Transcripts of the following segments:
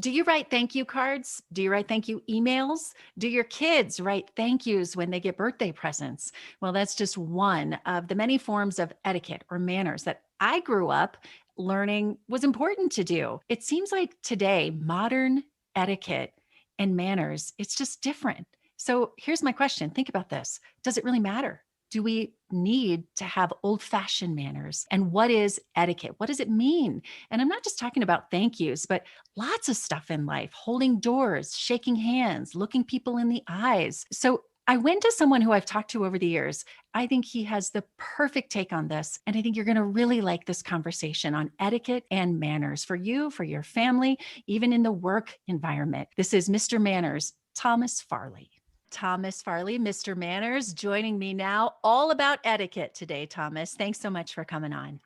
Do you write thank you cards? Do you write thank you emails? Do your kids write thank yous when they get birthday presents? Well, that's just one of the many forms of etiquette or manners that I grew up learning was important to do. It seems like today, modern etiquette and manners, it's just different. So here's my question. Think about this. Does it really matter? Do we need to have old fashioned manners? And what is etiquette? What does it mean? And I'm not just talking about thank yous, but lots of stuff in life, holding doors, shaking hands, looking people in the eyes. So I went to someone who I've talked to over the years. I think he has the perfect take on this. And I think you're going to really like this conversation on etiquette and manners for you, for your family, even in the work environment. This is Mr. Manners, Thomas Farley. Thomas Farley, Mr. Manners, joining me now all about etiquette today, Thomas. Thanks so much for coming on.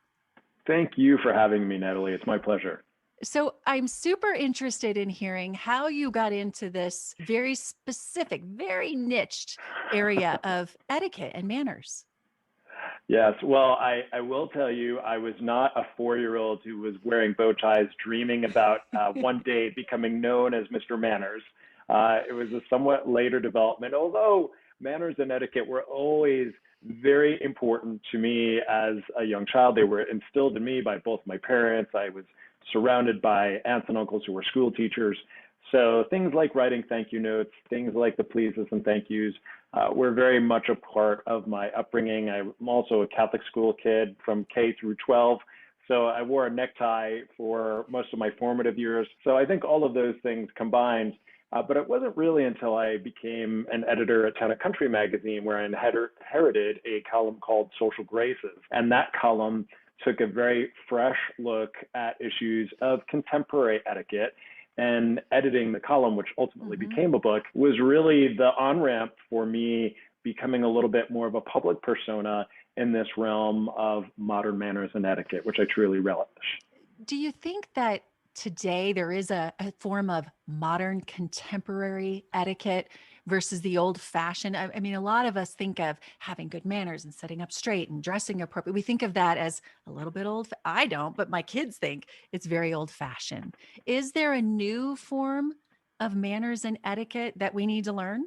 Thank you for having me, Natalie. It's my pleasure. So I'm super interested in hearing how you got into this very specific, very niched area of etiquette and manners. Yes, well, I will tell you, I was not a 4-year-old who was wearing bow ties, dreaming about one day becoming known as Mr. Manners. It was a somewhat later development, although manners and etiquette were always very important to me as a young child. They were instilled in me by both my parents. I was surrounded by aunts and uncles who were school teachers. So things like writing thank you notes, things like the pleases and thank yous, were very much a part of my upbringing. I'm also a Catholic school kid from K through 12. So I wore a necktie for most of my formative years. So I think all of those things combined. But it wasn't really until I became an editor at Town and Country magazine where I inherited a column called Social Graces. And that column took a very fresh look at issues of contemporary etiquette. And editing the column, which ultimately Mhm. became a book, was really the on ramp for me becoming a little bit more of a public persona in this realm of modern manners and etiquette, which I truly relish. Do you think that today there is a form of modern contemporary etiquette versus the old fashioned? I mean, a lot of us think of having good manners and sitting up straight and dressing appropriate. We think of that as a little bit old. I don't, but my kids think it's very old fashioned. Is there a new form of manners and etiquette that we need to learn?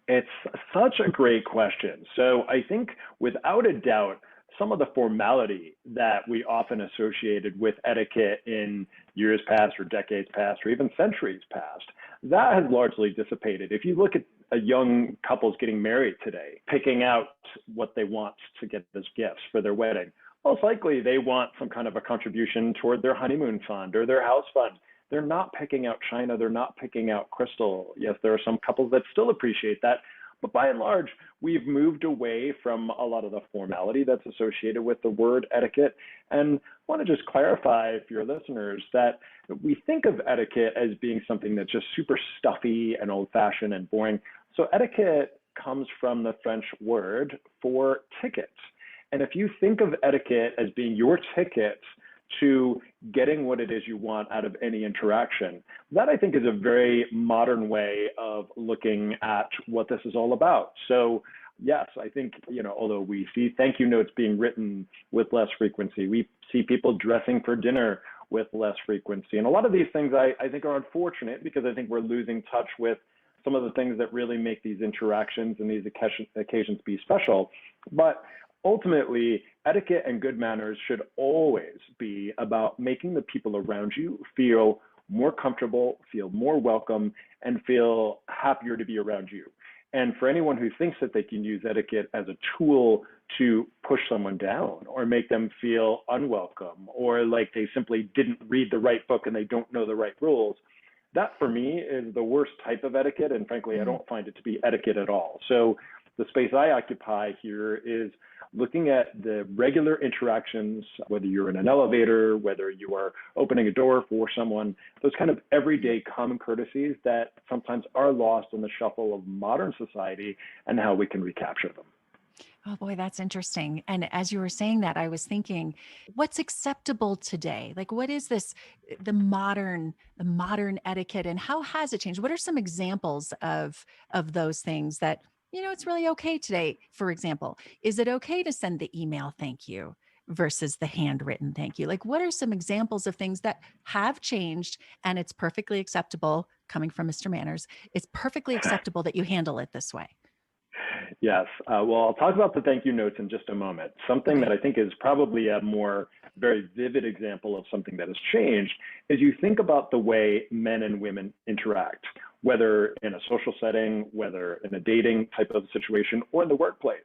It's such a great question. So I think without a doubt, some of the formality that we often associated with etiquette in years past or decades past or even centuries past, that has largely dissipated. If you look at a young couples getting married today, picking out what they want to get as gifts for their wedding, most likely they want some kind of a contribution toward their honeymoon fund or their house fund. They're not picking out china, they're not picking out crystal. Yes, there are some couples that still appreciate that, but by and large, we've moved away from a lot of the formality that's associated with the word etiquette. And I want to just clarify for your listeners that we think of etiquette as being something that's just super stuffy and old fashioned and boring. So etiquette comes from the French word for ticket. And if you think of etiquette as being your ticket to getting what it is you want out of any interaction, that I think is a very modern way of looking at what this is all about. So yes, I think, although we see thank you notes being written with less frequency, we see people dressing for dinner with less frequency. And a lot of these things I think are unfortunate because I think we're losing touch with some of the things that really make these interactions and these occasions be special. But ultimately, etiquette and good manners should always be about making the people around you feel more comfortable, feel more welcome, and feel happier to be around you. And for anyone who thinks that they can use etiquette as a tool to push someone down or make them feel unwelcome or like they simply didn't read the right book and they don't know the right rules, that for me is the worst type of etiquette. And frankly, I Mm. don't find it to be etiquette at all. So the space I occupy here is looking at the regular interactions, whether you're in an elevator, whether you are opening a door for someone, those kind of everyday common courtesies that sometimes are lost in the shuffle of modern society and how we can recapture them. Oh boy, that's interesting. And as you were saying that, I was thinking, what's acceptable today? Like what is this the modern etiquette and how has it changed? What are some examples of those things that, it's really okay today? For example, is it okay to send the email thank you? versus the handwritten thank you? Like, what are some examples of things that have changed and it's perfectly acceptable coming from Mr. Manners? It's perfectly acceptable that you handle it this way. Yes. Well, I'll talk about the thank you notes in just a moment. Something Okay. that I think is probably a more very vivid example of something that has changed is you think about the way men and women interact, whether in a social setting, whether in a dating type of situation, or in the workplace.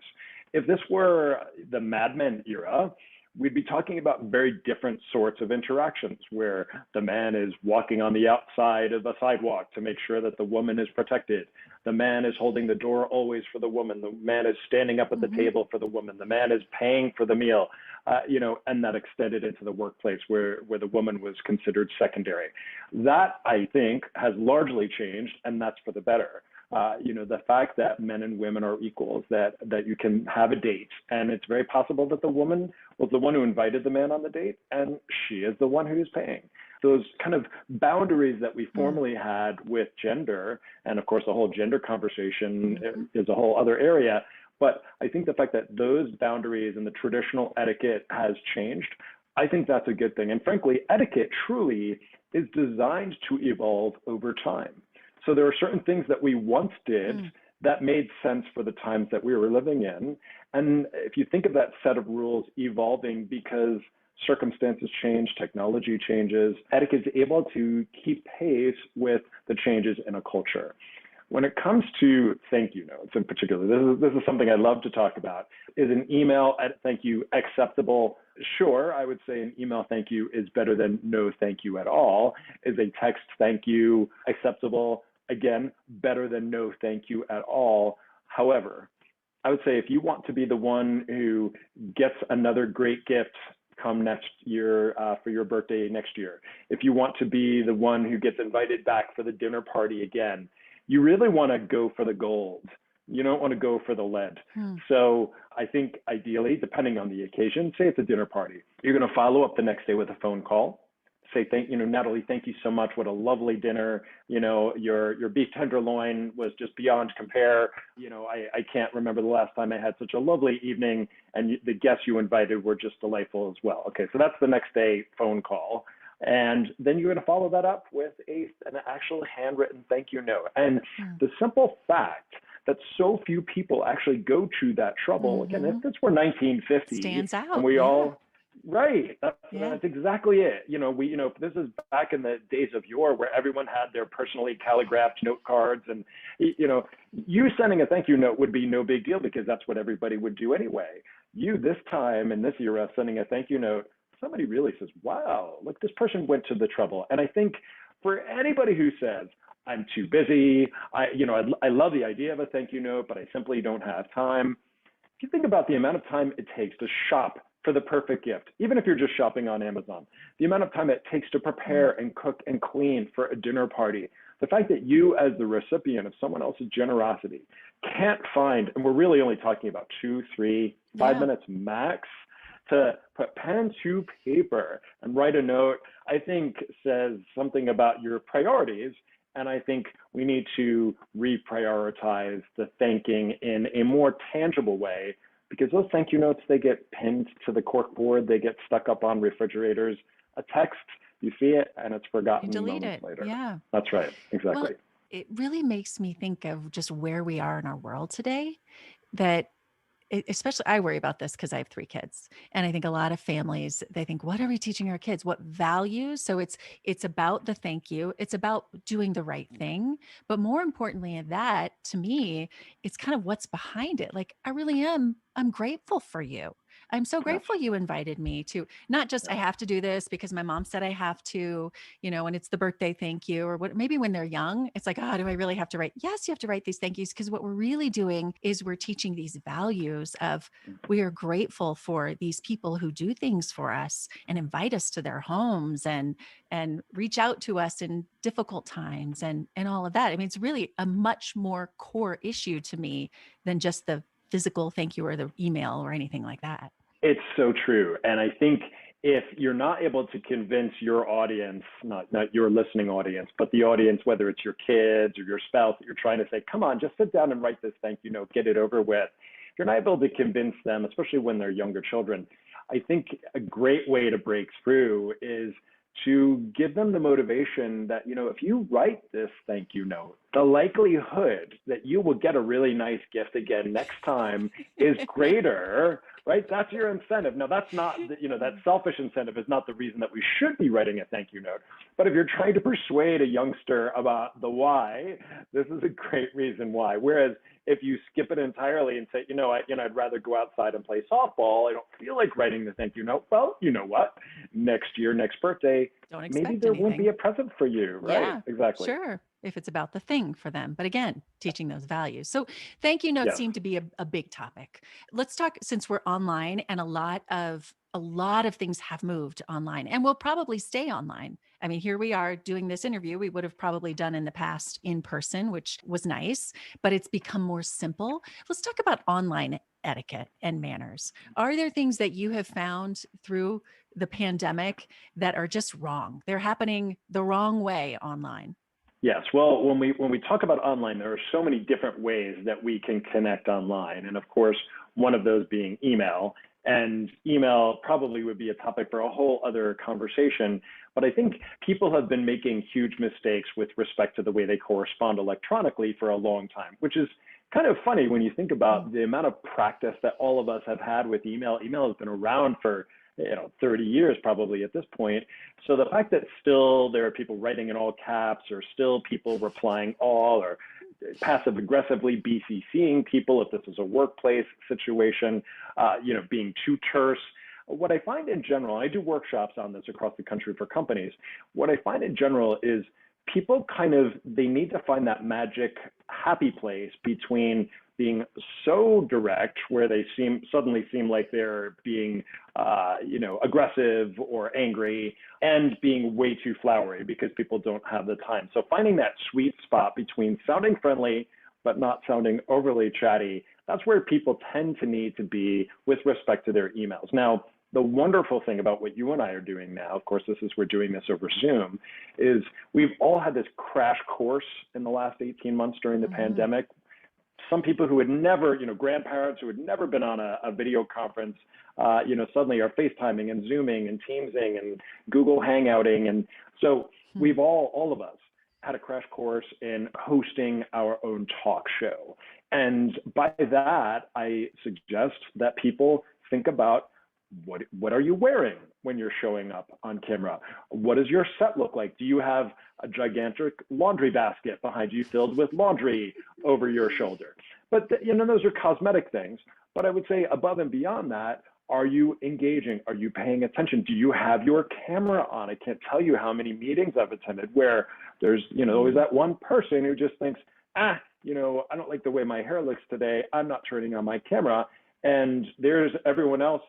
If this were the Mad Men era, we'd be talking about very different sorts of interactions where the man is walking on the outside of the sidewalk to make sure that the woman is protected. The man is holding the door always for the woman. The man is standing up at the Mhm. table for the woman. The man is paying for the meal, and that extended into the workplace where the woman was considered secondary. That, I think, has largely changed, and that's for the better. The fact that men and women are equals, that you can have a date, and it's very possible that the woman was the one who invited the man on the date, and she is the one who's paying. Those kind of boundaries that we Mm. formerly had with gender, and of course, the whole gender conversation Mhm. is a whole other area. But I think the fact that those boundaries and the traditional etiquette has changed, I think that's a good thing. And frankly, etiquette truly is designed to evolve over time. So there are certain things that we once did Mm. that made sense for the times that we were living in. And if you think of that set of rules evolving because circumstances change, technology changes, etiquette is able to keep pace with the changes in a culture. When it comes to thank you notes in particular, this is something I love to talk about. Is an email thank you acceptable? Sure, I would say an email thank you is better than no thank you at all. Is a text thank you acceptable? Again, better than no thank you at all. However, I would say if you want to be the one who gets another great gift come next year for your birthday next year, if you want to be the one who gets invited back for the dinner party again, you really want to go for the gold. You don't want to go for the lead. Mm. So I think ideally, depending on the occasion, say it's a dinner party, you're going to follow up the next day with a phone call. Say, Natalie, thank you so much. What a lovely dinner. Your beef tenderloin was just beyond compare. I can't remember the last time I had such a lovely evening, and the guests you invited were just delightful as well. Okay, so that's the next day phone call. And then you're going to follow that up with an actual handwritten thank you note. And Mm. the simple fact that so few people actually go to that trouble, again, if Mhm. this were 1950 Stands and out. we Yeah. all, right, Yeah. that's exactly it. This is back in the days of yore where everyone had their personally calligraphed note cards, and, you sending a thank you note would be no big deal because that's what everybody would do anyway. You, this time in this era, sending a thank you note, somebody really says, wow, look, this person went to the trouble. And I think for anybody who says, I'm too busy, I love the idea of a thank you note, but I simply don't have time. If you think about the amount of time it takes to shop for the perfect gift, even if you're just shopping on Amazon, the amount of time it takes to Mm. prepare and cook and clean for a dinner party, the fact that you as the recipient of someone else's generosity can't find, and we're really only talking about 2, 3, 5 minutes Yeah. max to put pen to paper and write a note, I think says something about your priorities. And I think we need to reprioritize the thanking in a more tangible way because those thank you notes, they get pinned to the cork board, they get stuck up on refrigerators. A text, you see it and it's You forgotten delete moments it. later. Yeah. That's right. Well, Exactly. it really makes me think of just where we are in our world today, that especially I worry about this because I have 3 kids. And I think a lot of families, they think, what are we teaching our kids? What values? So it's about the thank you. It's about doing the right thing. But more importantly in that, to me, it's kind of what's behind it. Like I'm grateful for you. I'm so Yes. grateful you invited me to not just I Yeah. have to do this because my mom said I have to, and it's the birthday thank you or what maybe when they're young, it's like, oh, do I really have to write? Yes, you have to write these thank yous because what we're really doing is we're teaching these values of we are grateful for these people who do things for us and invite us to their homes and reach out to us in difficult times and all of that. I mean, it's really a much more core issue to me than just the physical thank you or the email or anything like that. It's so true. And I think if you're not able to convince your audience, not your listening audience, but the audience, whether it's your kids or your spouse, that you're trying to say, come on, just sit down and write this thank you note, get it over with. If you're not able to convince them, especially when they're younger children, I think a great way to break through is to give them the motivation that, if you write this thank you note, the likelihood that you will get a really nice gift again next time is greater, right? That's your incentive. Now, that's not, that selfish incentive is not the reason that we should be writing a thank you note. But if you're trying to persuade a youngster about the why, this is a great reason why. Whereas if you skip it entirely and say, I'd rather go outside and play softball, I don't feel like writing the thank you note. Well, you know what? Next year, next birthday, Don't maybe expect there won't be anything. a present for you, right? Yeah, Exactly. sure. If it's about the thing for them. But again, teaching those values. So thank you notes Yes. seem to be a big topic. Let's talk, since we're online and a lot of things have moved online and will probably stay online. I mean, here we are doing this interview. We would have probably done in the past in person, which was nice, but it's become more simple. Let's talk about online etiquette and manners. Are there things that you have found through the pandemic that are just wrong? They're happening the wrong way online. Yes. Well, when we talk about online, there are so many different ways that we can connect online, and of course, one of those being email. And email probably would be a topic for a whole other conversation. But I think people have been making huge mistakes with respect to the way they correspond electronically for a long time, which is kind of funny when you think about the amount of practice that all of us have had with email. Email has been around for 30 years probably at this point. So the fact that still there are people writing in all caps, or still people replying all, or passive aggressively BCCing people if this is a workplace situation, being too terse. What I find in general, I do workshops on this across the country for companies. What I find in general is people they need to find that magic happy place between being so direct, where they suddenly seem like they're being, aggressive or angry, and being way too flowery because people don't have the time. So finding that sweet spot between sounding friendly but not sounding overly chatty, that's where people tend to need to be with respect to their emails. Now, the wonderful thing about what you and I are doing now, of course, we're doing this over Zoom, is we've all had this crash course in the last 18 months during the pandemic. Some people who had never, grandparents who had never been on a video conference, suddenly are FaceTiming and Zooming and Teamsing and Google Hangouting. And so we've all of us had a crash course in hosting our own talk show. And by that, I suggest that people think about, what are you wearing when you're showing up on camera? What does your set look like? Do you have a gigantic laundry basket behind you filled with laundry over your shoulder? But those are cosmetic things. But I would say above and beyond that, are you engaging? Are you paying attention? Do you have your camera on? I can't tell you how many meetings I've attended where there's, always that one person who just thinks, I don't like the way my hair looks today. I'm not turning on my camera. And there's everyone else,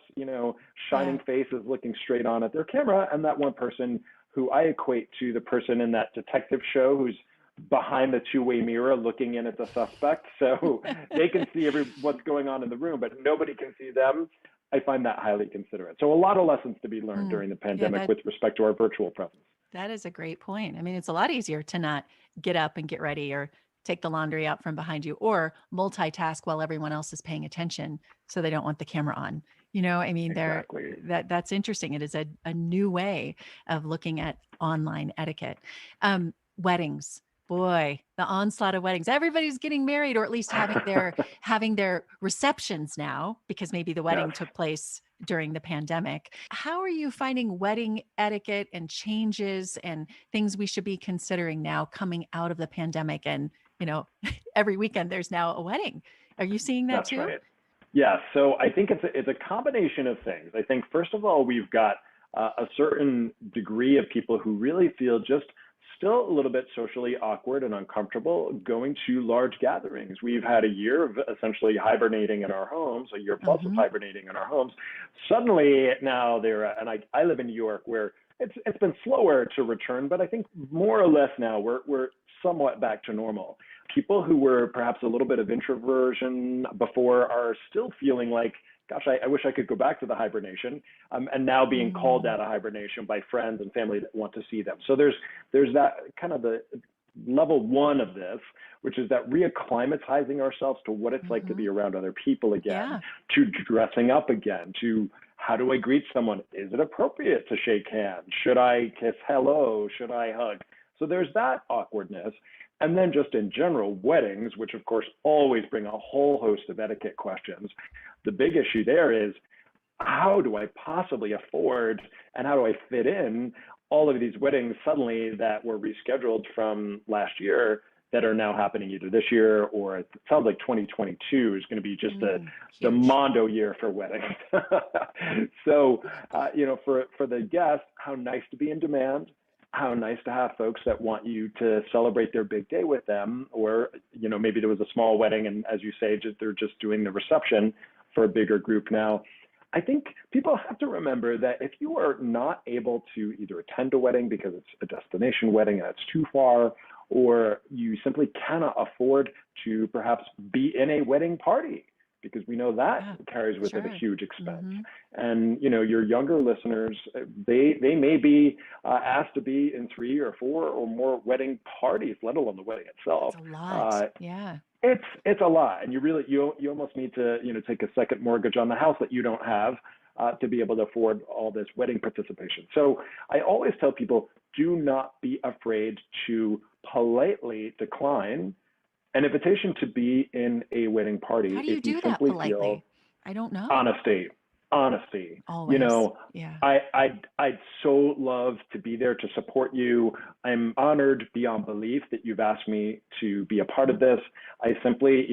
shining faces looking straight on at their camera. And that one person who I equate to the person in that detective show who's behind the two-way mirror looking in at the suspect. So they can see what's going on in the room, but nobody can see them. I find that highly considerate. So a lot of lessons to be learned during the pandemic with respect to our virtual presence. That is a great point. I mean, it's a lot easier to not get up and get ready or take the laundry out from behind you, or multitask while everyone else is paying attention so they don't want the camera on. Exactly. That's interesting. It is a new way of looking at online etiquette. Weddings, boy, the onslaught of weddings. Everybody's getting married, or at least having their receptions now, because maybe the wedding took place during the pandemic. How are you finding wedding etiquette and changes and things we should be considering now coming out of the pandemic? And, every weekend there's now a wedding. Are you seeing that That's too? right. Yeah, so I think it's a combination of things. I think, first of all, we've got a certain degree of people who really feel just still a little bit socially awkward and uncomfortable going to large gatherings. We've had a year of essentially hibernating in our homes, a year plus of hibernating in our homes. Suddenly now and I live in New York, where it's been slower to return, but I think more or less now we're somewhat back to normal. People who were perhaps a little bit of introversion before are still feeling like, gosh, I wish I could go back to the hibernation, and now being called out of hibernation by friends and family that want to see them. So there's that kind of the level one of this, which is that reacclimatizing ourselves to what it's like to be around other people again, to dressing up again, to How do I greet someone? Is it appropriate to shake hands? Should I kiss hello? Should I hug? So there's that awkwardness. And then just in general, weddings, which of course always bring a whole host of etiquette questions. The big issue there is, how do I possibly afford and how do I fit in all of these weddings suddenly that were rescheduled from last year that are now happening either this year, or it sounds like 2022 is going to be just the Huge. mondo year for weddings. So, for the guests, how nice to be in demand, how nice to have folks that want you to celebrate their big day with them, or, maybe there was a small wedding and, as you say, they're just doing the reception for a bigger group now. I think people have to remember that if you are not able to either attend a wedding because it's a destination wedding and it's too far, or you simply cannot afford to perhaps be in a wedding party, because we know that Yeah, carries with it a sure. huge expense. Hmm. And your younger listeners, they may be asked to be in 3 or 4 or more wedding parties, let alone the wedding itself. It's a lot. Uh, Yeah. it's a lot, and you almost need to take a second mortgage on the house that you don't have to be able to afford all this wedding participation. So I always tell people, do not be afraid to politely decline an invitation to be in a wedding How party do you if you do that simply feel politely? I don't know. honesty. Honesty. Always. Yeah. I'd so love to be there to support you. I'm honored beyond belief that you've asked me to be a part of this. I simply,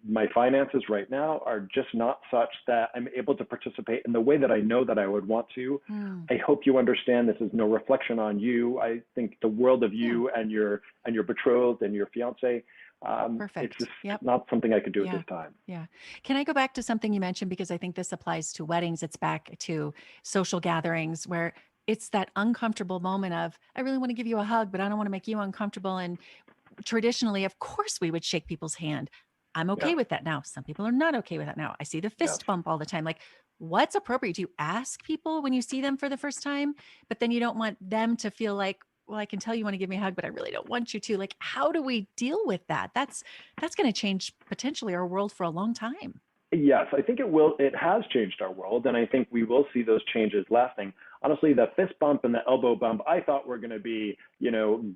my finances right now are just not such that I'm able to participate in the way that I know that I would want to. Mm. I hope you understand this is no reflection on you. I think the world of Yeah. you and your betrothed and your fiance. It's Perfect. just Yep. not something I could do at Yeah. this time. Yeah. Can I go back to something you mentioned? Because I think this applies to weddings. It's back to social gatherings where it's that uncomfortable moment of, I really want to give you a hug, but I don't want to make you uncomfortable. And traditionally, of course, we would shake people's hand. I'm Yeah. okay with that now. Some people are not okay with that now. I see the Yes. fist bump all the time. Like, what's appropriate? Do you ask people when you see them for the first time, but then you don't want them to feel like, well, I can tell you want to give me a hug, but I really don't want you to. Like, how do we deal with that? That's going to change potentially our world for a long time. Yes, I think it will. It has changed our world, and I think we will see those changes lasting. Honestly, the fist bump and the elbow bump, I thought were going to be,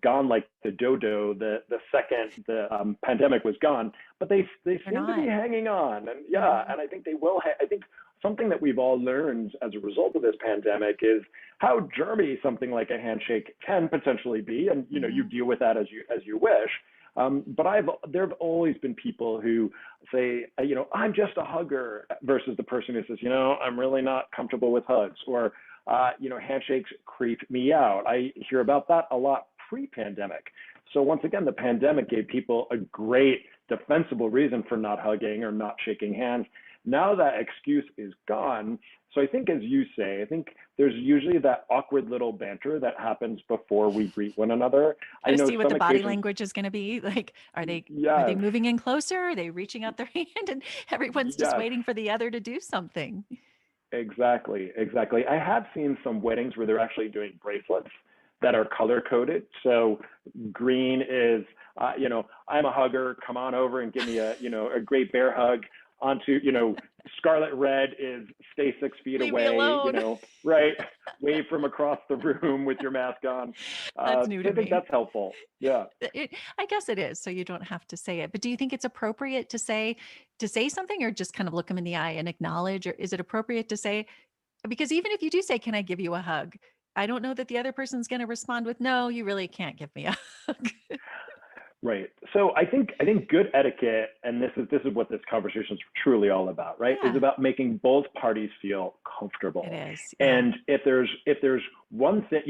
gone like the dodo the second the pandemic was gone. But they They're seem to be not. hanging on, and yeah, Mhm. and I think they will. I think something that we've all learned as a result of this pandemic is how germy something like a handshake can potentially be, and you Mhm. deal with that as you wish. But there have always been people who say, I'm just a hugger, versus the person who says, I'm really not comfortable with hugs, or, handshakes creep me out. I hear about that a lot pre-pandemic. So once again, the pandemic gave people a great defensible reason for not hugging or not shaking hands. Now that excuse is gone. So I think, as you say, I think there's usually that awkward little banter that happens before we greet one another. I Got to know see what some the body occasions, language is going to be. Like, are they yes, moving in closer? Are they reaching out their hand? And everyone's just yes. waiting for the other to do something. Exactly, exactly. I have seen some weddings where they're actually doing bracelets that are color coded. So green is, I'm a hugger. Come on over and give me a great bear hug. Onto, scarlet red is stay 6 feet Leave me away. alone. Right, wave from across the room with your mask on. That's new So to I think me. that's helpful. Yeah. I guess it is, so you don't have to say it. But do you think it's appropriate to say something, or just kind of look them in the eye and acknowledge? Or is it appropriate to say, because even if you do say, "Can I give you a hug?" I don't know that the other person's going to respond with, "No, you really can't give me a hug." Right. So I think good etiquette, and this is what this conversation is truly all about, right? Is Yeah, about making both parties feel it comfortable. is. Yeah. And if there's one thing,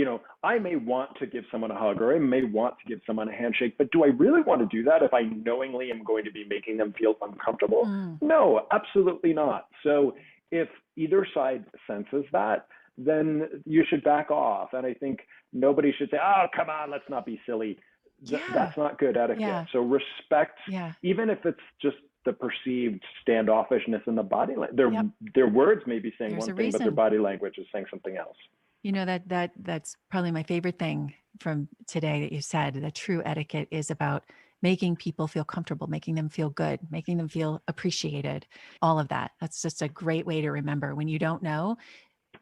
I may want to give someone a hug, or I may want to give someone a handshake, but do I really want to do that if I knowingly am going to be making them feel uncomfortable? Mm, No, absolutely not. So if either side senses that, then you should back off. And I think nobody should say, "Oh, come on, let's not be silly." yeah. That's not good etiquette. Yeah. So respect, Yeah. even if it's just the perceived standoffishness in the body language. Yep. Their words may be saying There's one a thing, but their reason. body language is saying something else. That's probably my favorite thing from today that you said. That true etiquette is about making people feel comfortable, making them feel good, making them feel appreciated, all of that. That's just a great way to remember when you don't know,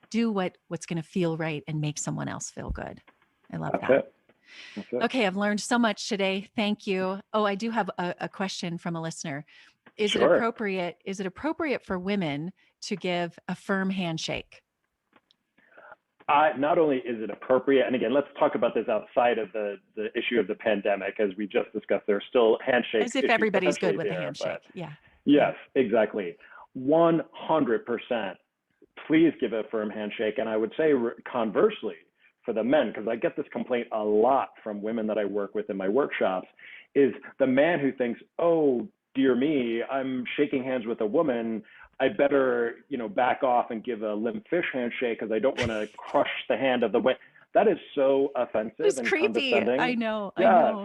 do what's going to feel right and make someone else feel good. I love That's that. it. That's it. Okay, I've learned so much today. Thank you. Oh, I do have a question from a listener. Sure. Is it appropriate for women to give a firm handshake? Not only is it appropriate, and again, let's talk about this outside of the issue of the pandemic, as we just discussed. There are still handshake As if issues everybody's good potentially with a there, but handshake. Yeah. Yeah. yes, exactly. 100%. Please give a firm handshake. And I would say conversely for the men, because I get this complaint a lot from women that I work with in my workshops, is the man who thinks, oh, dear me, I'm shaking hands with a woman. I better, back off and give a limp fish handshake because I don't want to crush the hand of the way. That is so offensive It's and creepy. I condescending. know. I Yes. know.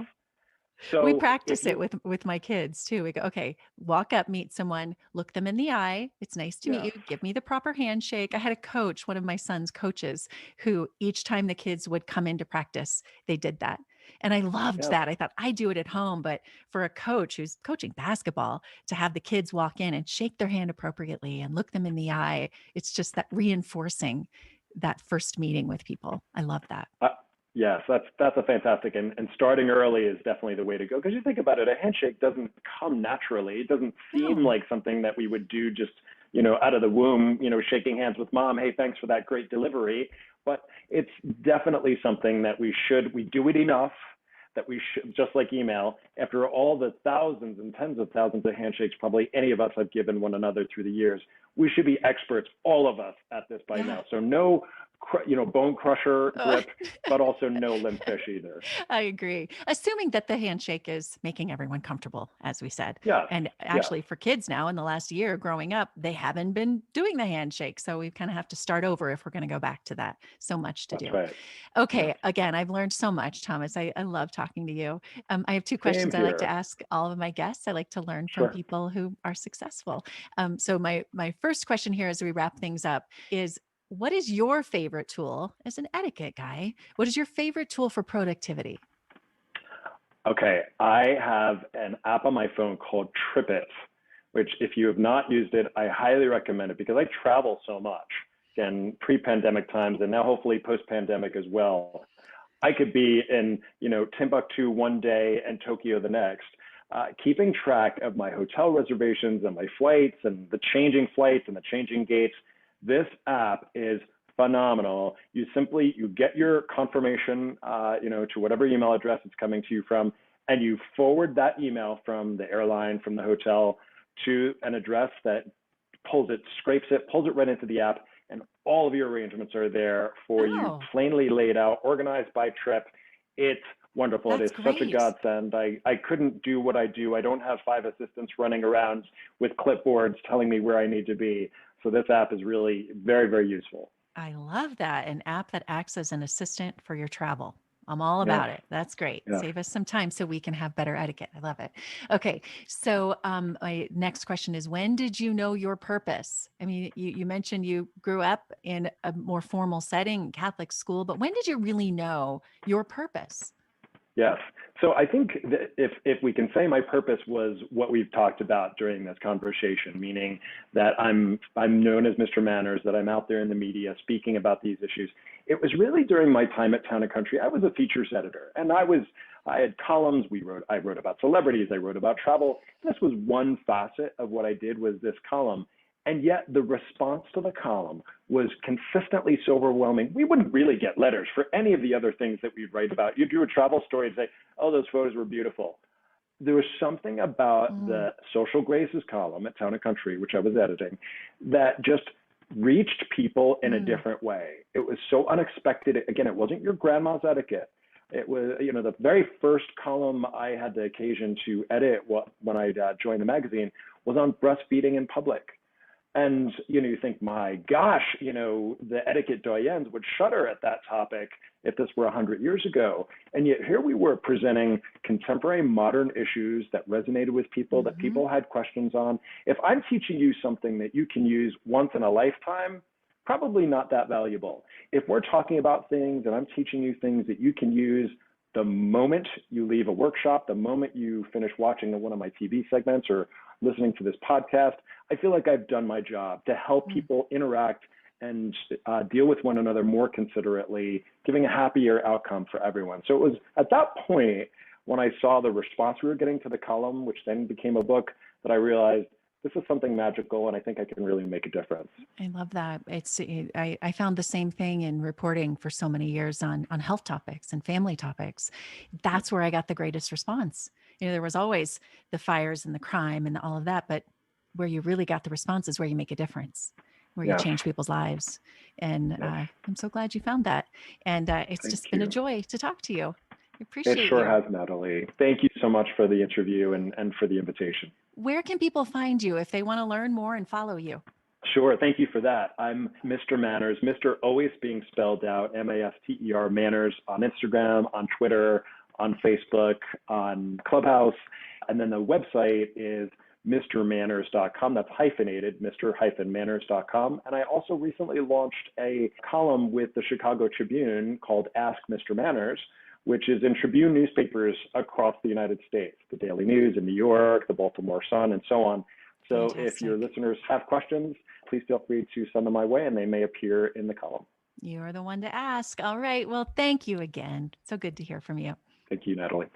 We So if practice it you, with my kids too. We go, okay, walk up, meet someone, look them in the eye. It's nice to meet yes, you. Give me the proper handshake. I had a coach, one of my son's coaches, who each time the kids would come into practice, they did that. And I loved yes. that. I thought I do it at home, but for a coach who's coaching basketball to have the kids walk in and shake their hand appropriately and look them in the eye, it's just that reinforcing that first meeting with people. I love that. Uh, yes, that's a fantastic, and starting early is definitely the way to go, because you think about it, a handshake doesn't come naturally. It doesn't seem No. like something that we would do just out of the womb, shaking hands with mom. Hey, thanks for that great delivery. But it's definitely something that we do it enough that we should, just like email, after all the thousands and tens of thousands of handshakes probably any of us have given one another through the years, we should be experts, all of us, at this by Yeah. now. So no, bone crusher grip, but also no limp fish either. I agree. Assuming that the handshake is making everyone comfortable, as we said. Yes, And yes, actually, for kids now in the last year growing up, they haven't been doing the handshake. So we kind of have to start over if we're going to go back to that. So much to that's do. right. Okay. Yes, Again, I've learned so much, Thomas. I love talking to you. I have two same questions I like to here. ask all of my guests. I like to learn from Sure. people who are successful. So my first question here as we wrap things up is, what is your favorite tool as an etiquette guy? What is your favorite tool for productivity? Okay, I have an app on my phone called TripIt, which if you have not used it, I highly recommend it because I travel so much. Again, pre-pandemic times and now hopefully post-pandemic as well. I could be in, Timbuktu one day and Tokyo the next, keeping track of my hotel reservations and my flights and the changing flights and the changing gates. This app is phenomenal. You get your confirmation, to whatever email address it's coming to you from, and you forward that email from the airline, from the hotel, to an address that scrapes it, pulls it right into the app, and all of your arrangements are there for you, Oh, plainly laid out, organized by trip. It's wonderful. It that's is such a great. godsend. I couldn't do what I do. I don't have 5 assistants running around with clipboards telling me where I need to be. So this app is really very, very useful. I love that. An app that acts as an assistant for your travel. I'm all Yes, about it. That's great. yes. Save us some time so we can have better etiquette. I love it. Okay. So, my next question is, when did you know your purpose? I mean, you mentioned you grew up in a more formal setting, Catholic school, but when did you really know your purpose? Yes. So I think that if we can say my purpose was what we've talked about during this conversation, meaning that I'm known as Mr. Manners, that I'm out there in the media speaking about these issues. It was really during my time at Town and Country. I was a features editor, and I had columns. I wrote about celebrities. I wrote about travel. This was one facet of what I did, was this column. And yet the response to the column was consistently so overwhelming. We wouldn't really get letters for any of the other things that we'd write about. You'd do a travel story and say, oh, those photos were beautiful. There was something about Mm, the Social Graces column at Town and Country, which I was editing, that just reached people in a mm, different way. It was so unexpected. Again, it wasn't your grandma's etiquette. It was, the very first column I had the occasion to edit when I joined the magazine was on breastfeeding in public. And you think, my gosh, the etiquette doyens would shudder at that topic if this were 100 years ago. And yet here we were presenting contemporary modern issues that resonated with people, that mhm. people had questions on. If I'm teaching you something that you can use once in a lifetime, probably not that valuable. If we're talking about things and I'm teaching you things that you can use the moment you leave a workshop, the moment you finish watching one of my TV segments or listening to this podcast, I feel like I've done my job to help people interact and deal with one another more considerately, giving a happier outcome for everyone. So it was at that point when I saw the response we were getting to the column, which then became a book, that I realized this is something magical and I think I can really make a difference. I love that. I found the same thing in reporting for so many years on health topics and family topics. That's where I got the greatest response. There was always the fires and the crime and all of that, but where you really got the response is where you make a difference, where you Yes. change people's lives. And Yes. I'm so glad you found that. And it's Thank just been a you. joy to talk to you. I It appreciate sure you. has, Natalie. Thank you so much for the interview and for the invitation. Where can people find you if they want to learn more and follow you? Sure. Thank you for that. I'm Mr. Manners, Mr. always being spelled out, Master Manners, on Instagram, on Twitter, on Facebook, on Clubhouse. And then the website is mrmanners.com. That's hyphenated, mr-manners.com. And I also recently launched a column with the Chicago Tribune called Ask Mr. Manners, which is in Tribune newspapers across the United States, the Daily News in New York, the Baltimore Sun, and so on. So if your listeners have questions, please feel free to send them my way and they may appear in the column. You are the one to ask. All right. Well, thank you again. So good to hear from you. Thank you, Natalie.